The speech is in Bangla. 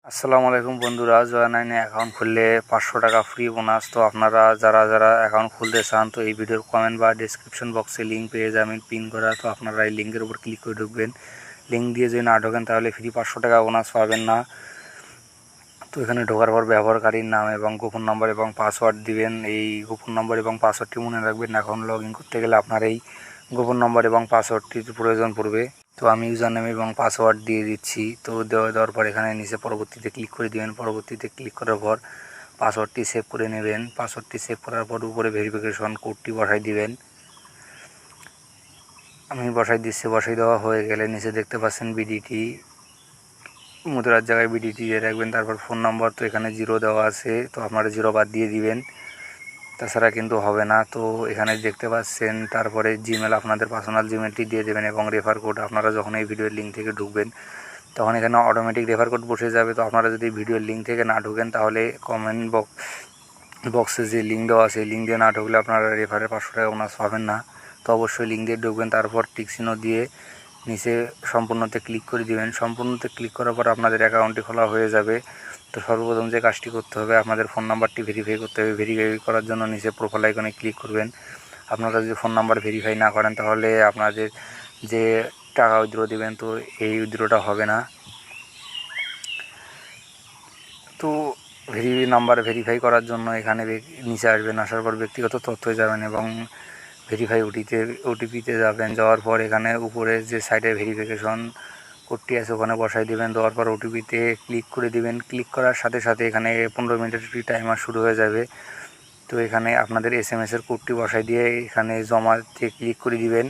আসসালামু আলাইকুম বন্ধুরা, জয়া9 অ্যাকাউন্ট খুললে 500 টাকা ফ্রি বোনাস। তো আপনারা যারা যারা অ্যাকাউন্ট খুলতে চান, তো এই ভিডিওর কমেন্ট বা ডিসক্রিপশন বক্সে লিঙ্ক পেয়ে যাবেন পিন করা। তো আপনারা এই লিঙ্কের উপর ক্লিক করে ঢুকবেন। লিঙ্ক দিয়ে যদি না ঢোকেন তাহলে ফ্রি 500 টাকা বোনাস পাবেন না। তো এখানে ঢোকার পর ব্যবহারকারীর নাম এবং গোপন নম্বর এবং পাসওয়ার্ড দিবেন। এই গোপন নম্বর এবং পাসওয়ার্ডটি মনে রাখবেন। অ্যাকাউন্ট লগ ইন করতে গেলে আপনার এই গোপন নম্বর এবং পাসওয়ার্ডটির প্রয়োজন পড়বে। তো আমি ইউজার নেম এবং পাসওয়ার্ড দিয়ে দিচ্ছি। তো দেওয়ার পর এখানে নিচে পরবর্তীতে ক্লিক করে দিবেন। পরবর্তীতে ক্লিক করার পর পাসওয়ার্ডটি সেভ করে নেবেন। পাসওয়ার্ডটি সেভ করার পর উপরে ভেরিফিকেশন কোডটি বসাই দিবেন। আমি বসাই দিচ্ছি। বসাই দেওয়া হয়ে গেলে নিচে দেখতে পাচ্ছেন বিডিটি, মুদ্রার জায়গায় বিডিটি দিয়ে রাখবেন। তারপর ফোন নম্বর, তো এখানে 0 দেওয়া আছে, তো আপনারা 0 বাদ দিয়ে দিবেন, তাছাড়া কিন্তু হবে না। তো এখানে দেখতে পাচ্ছেন তারপরে জিমেল, আপনাদের পার্সোনাল জিমেলটি দিয়ে দেবেন এবং রেফার কোড। আপনারা যখন এই ভিডিওর লিঙ্ক থেকে ঢুকবেন তখন এখানে অটোমেটিক রেফার কোড বসে যাবে। তো আপনারা যদি ভিডিওর লিঙ্ক থেকে না ঢুকেন তাহলে কমেন্ট বক্সে যে লিঙ্ক দেওয়া আছে লিঙ্ক দিয়ে না ঢুকলে আপনারা রেফারের 500 টাকা বোনাস পাবেন না। তো অবশ্যই লিঙ্ক দিয়ে ঢুকবেন। তারপর টিকচিহ্ন দিয়ে নিচে সম্পূর্ণতে ক্লিক করে দিবেন। সম্পূর্ণতে ক্লিক করার পর আপনাদের অ্যাকাউন্টটি খোলা হয়ে যাবে। তো সর্বপ্রথম যে কাজটি করতে হবে, আপনাদের ফোন নাম্বারটি ভেরিফাই করতে হবে। ভেরিফাই করার জন্য নিচে প্রোফাইল আইকনে ক্লিক করবেন। আপনারা যদি ফোন নাম্বার ভেরিফাই না করেন তাহলে আপনাদের যে টাকা উইথড্র দেবেন, তো এই উইথড্রটা হবে না। তো নাম্বার ভেরিফাই করার জন্য এখানে নিচে আসবেন। আসার পর ব্যক্তিগত তথ্যে যাবেন এবং ভেরিফাই ওটিপিতে যাবেন। যাওয়ার পর এখানে উপরে যে সাইডে ভেরিফিকেশন কোডটি আছে ওখানে বসাই দেবেন। দেওয়ার পর ওটিপিতে ক্লিক করে দিবেন। ক্লিক করার সাথে সাথে এখানে 15 মিনিটের একটি টাইমার শুরু হয়ে যাবে। তো এখানে আপনাদের SMS এর কোডটি বসাই দিয়ে এখানে জমাতে ক্লিক করে দিবেন।